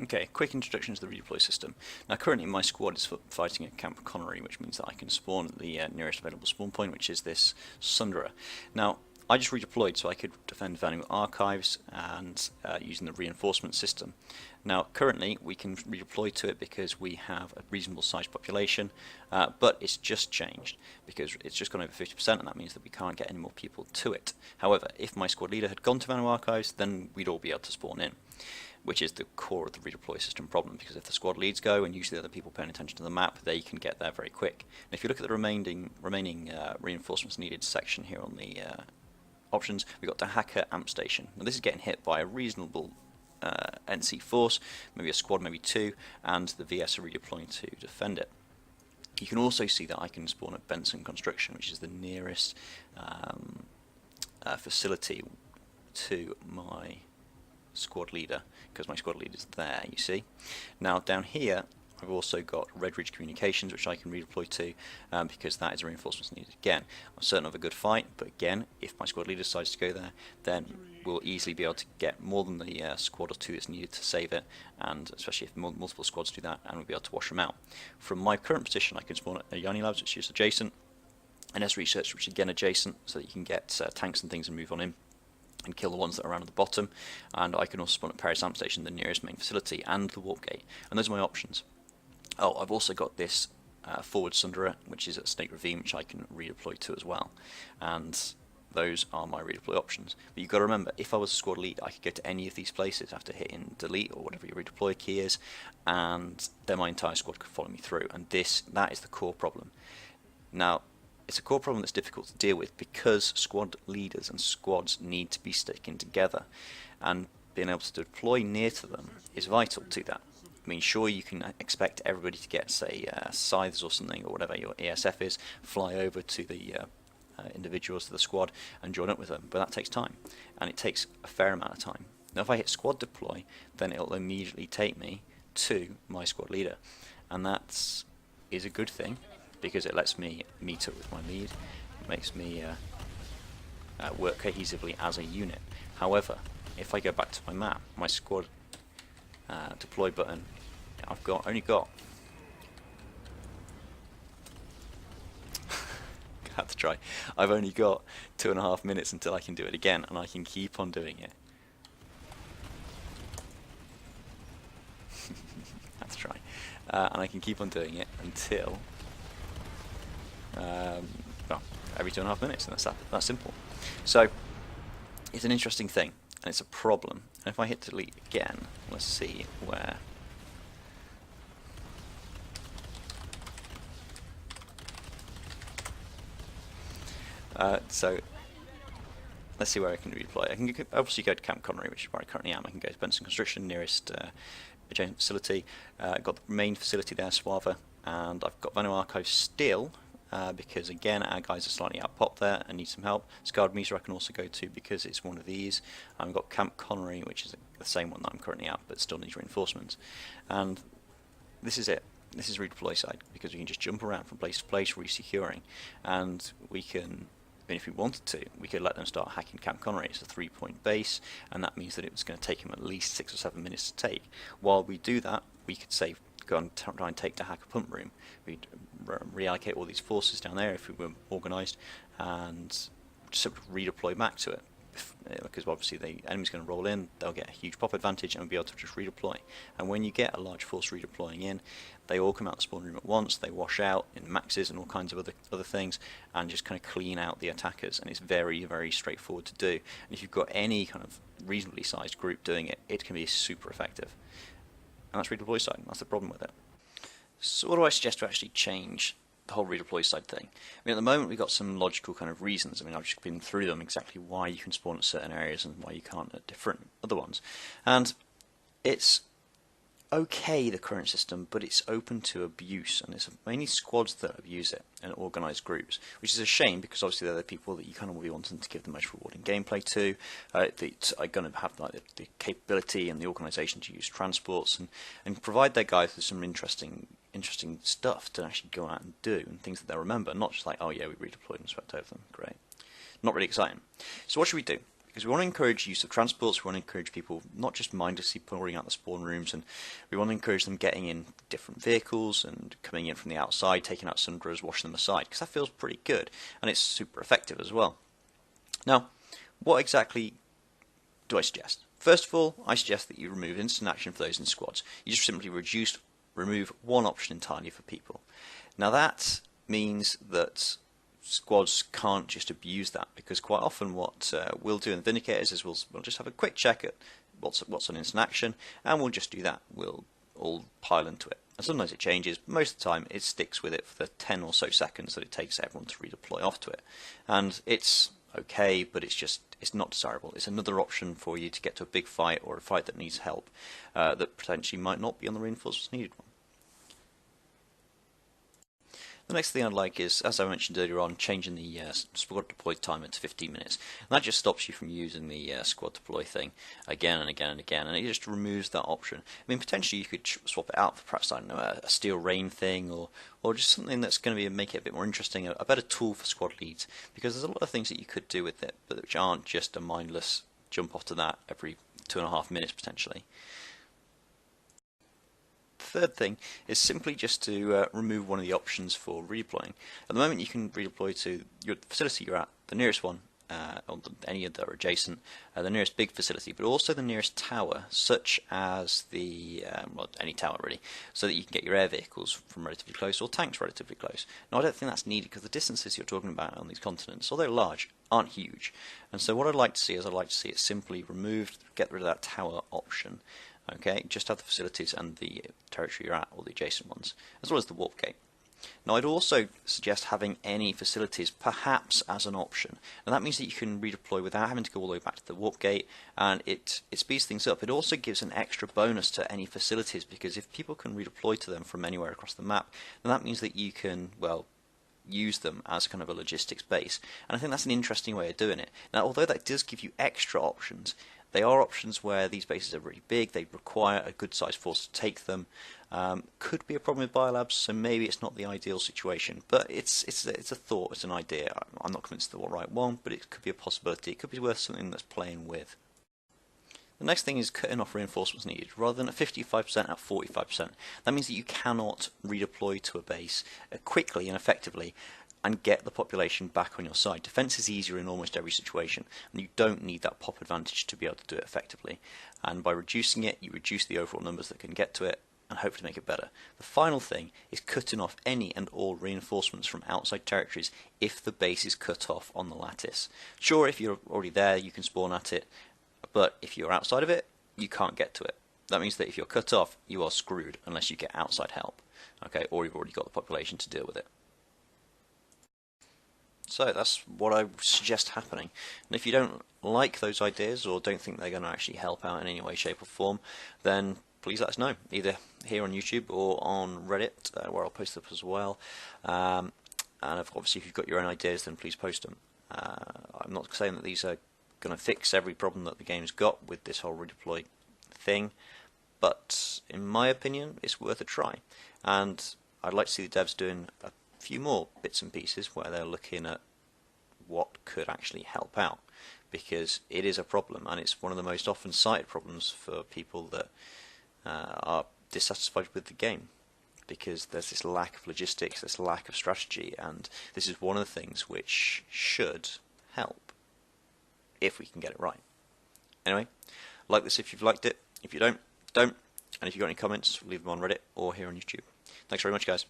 Okay, quick introduction to the redeploy system. Now currently my squad is fighting at Camp Connery, which means that I can spawn at the nearest available spawn point, which is this Sundra. Now I just redeployed so I could defend Vanu Archives and using the reinforcement system. Now currently we can redeploy to it because we have a reasonable sized population, but it's just changed because it's just gone over 50%, and that means that we can't get any more people to it. However, if my squad leader had gone to Vanu Archives, then we'd all be able to spawn in, which is the core of the redeploy system problem, because if the squad leads go and usually other people paying attention to the map, they can get there very quick. And if you look at the remaining reinforcements needed section here on the options, we've got the Hacker Amp Station. Now this is getting hit by a reasonable NC force, maybe a squad, maybe two, and the VS are redeploying to defend it. You can also see that I can spawn at Benson Construction, which is the nearest facility to my squad leader, because my squad leader is there, you see. Now down here I've also got Red Ridge Communications, which I can redeploy to, because that is a reinforcement needed. Again, I'm certain of a good fight, but again, if my squad leader decides to go there, then we'll easily be able to get more than the squad or two that's needed to save it, and especially if multiple squads do that, and we'll be able to wash them out. From my current position, I can spawn at Yanni Labs, which is adjacent, and S Research, which is again adjacent, so that you can get tanks and things and move on in and kill the ones that are around at the bottom. And I can also spawn at Paris Amp Station, the nearest main facility, and the warp gate, and those are my options. Oh, I've also got this forward Sundra, which is at Snake Ravine, which I can redeploy to as well, and those are my redeploy options. But you've got to remember, if I was a squad leader, I could go to any of these places after hitting delete or whatever your redeploy key is, and then my entire squad could follow me through, and that is the core problem. Now, it's a core problem that's difficult to deal with because squad leaders and squads need to be sticking together, and being able to deploy near to them is vital to that. I mean, sure, you can expect everybody to get, say, scythes or something, or whatever your ESF is, fly over to the individuals to the squad and join up with them, but that takes time, and it takes a fair amount of time. Now if I hit squad deploy, then it'll immediately take me to my squad leader, and that is a good thing because it lets me meet up with my lead. It makes me work cohesively as a unit. However, if I go back to my map, my squad deploy button, I've only got have to try. I've only got 2.5 minutes until I can do it again, and I can keep on doing it. Have to try, and I can keep on doing it until well, every 2.5 minutes, and that's simple. So it's an interesting thing, and it's a problem. And if I hit delete again, let's see where. So let's see where I can redeploy. I can obviously go to Camp Connery, which is where I currently am. I can go to Benson Construction, nearest adjacent facility. Got the main facility there, Suava, and I've got Vanu Archives still, because again our guys are slightly out pop there and need some help. Scarred Meter I can also go to because it's one of these. I've got Camp Connery, which is the same one that I'm currently at, but still needs reinforcements. And this is it. This is Redeployside, because we can just jump around from place to place, resecuring, and we can, if we wanted to, we could let them start hacking Camp Connery. It's a 3-point base, and that means that it's going to take them at least 6 or 7 minutes to take. While we do that, we could go and try and take the hacker pump room. We'd reallocate all these forces down there if we were organised, and just sort of redeploy back to it. Because obviously the enemy's going to roll in, they'll get a huge pop advantage and we'll be able to just redeploy. And when you get a large force redeploying in, they all come out the spawn room at once, they wash out in maxes and all kinds of other things, and just kind of clean out the attackers, and it's very, very straightforward to do. And if you've got any kind of reasonably sized group doing it, it can be super effective. And that's Redeployside, that's the problem with it. So what do I suggest to actually change the whole Redeployside thing? I mean, at the moment we've got some logical kind of reasons. I mean, I've just been through them, exactly why you can spawn at certain areas and why you can't at different other ones. And it's okay, the current system, but it's open to abuse, and it's mainly squads that abuse it and organised groups, which is a shame because obviously they're the people that you kind of will be wanting to give the most rewarding gameplay to, that are going to have like the capability and the organisation to use transports and provide their guys with some interesting stuff to actually go out and do, and things that they'll remember, not just like, oh yeah, we redeployed and swept over them, great. Not really exciting. So what should we do? because we want to encourage use of transports. We want to encourage people not just mindlessly pouring out the spawn rooms, and we want to encourage them getting in different vehicles and coming in from the outside, taking out sunderers, washing them aside, because that feels pretty good and it's super effective as well. Now, what exactly do I suggest? First of all, I suggest that you remove instant action for those in squads. You just simply remove one option entirely for people. Now that means that squads can't just abuse that, because quite often what we'll do in the Vindicators is we'll just have a quick check at what's on instant action, and we'll just do that. We'll all pile into it. And sometimes it changes, but most of the time it sticks with it for the 10 or so seconds that it takes everyone to redeploy off to it. And it's okay, but it's not desirable. It's another option for you to get to a big fight or a fight that needs help that potentially might not be on the reinforcements needed one. The next thing I'd like is, as I mentioned earlier on, changing the squad deploy timer to 15 minutes. And that just stops you from using the squad deploy thing again and again and again, and it just removes that option. I mean, potentially you could swap it out for perhaps, I don't know, a steel rain thing, or just something that's going to make it a bit more interesting, a better tool for squad leads, because there's a lot of things that you could do with it, but which aren't just a mindless jump off to that every 2.5 minutes potentially. Third thing is simply just to remove one of the options for redeploying. At the moment you can redeploy to your facility you're at, the nearest one, or any that are adjacent, the nearest big facility, but also the nearest tower, such as the, well, any tower really, so that you can get your air vehicles from relatively close, or tanks relatively close. Now I don't think that's needed, because the distances you're talking about on these continents, although large, aren't huge. And so what I'd like to see is, I'd like to see it simply removed, get rid of that tower option. Okay, just have the facilities and the territory you're at, or the adjacent ones, as well as the warp gate. Now I'd also suggest having any facilities perhaps as an option, and that means that you can redeploy without having to go all the way back to the warp gate, and it speeds things up. It also gives an extra bonus to any facilities, because if people can redeploy to them from anywhere across the map, then that means that you can, well, use them as kind of a logistics base, and I think that's an interesting way of doing it. Now although that does give you extra options, they are options where these bases are really big, they require a good sized force to take them. Could be a problem with biolabs, so maybe it's not the ideal situation, but it's a thought, it's an idea. I'm not convinced of the right one, but it could be a possibility. It could be worth something that's playing with. The next thing is cutting off reinforcements needed. Rather than at 55% at 45%. That means that you cannot redeploy to a base quickly and effectively and get the population back on your side. Defense is easier in almost every situation, and you don't need that pop advantage to be able to do it effectively. And by reducing it, you reduce the overall numbers that can get to it, and hopefully make it better. The final thing is cutting off any and all reinforcements from outside territories if the base is cut off on the lattice. Sure, if you're already there, you can spawn at it, but if you're outside of it, you can't get to it. That means that if you're cut off, you are screwed unless you get outside help, okay, or you've already got the population to deal with it. So that's what I suggest happening. And if you don't like those ideas, or don't think they're going to actually help out in any way, shape or form, then please let us know, either here on YouTube or on Reddit, where I'll post them as well. And obviously if you've got your own ideas, then please post them. I'm not saying that these are going to fix every problem that the game's got with this whole redeploy thing, but in my opinion it's worth a try. And I'd like to see the devs doing a few more bits and pieces where they're looking at what could actually help out, because it is a problem, and it's one of the most often cited problems for people that are dissatisfied with the game, because there's this lack of logistics, this lack of strategy, and this is one of the things which should help if we can get it right. Anyway, like this if you've liked it. If you don't, and if you've got any comments, leave them on Reddit or here on YouTube. Thanks very much, guys.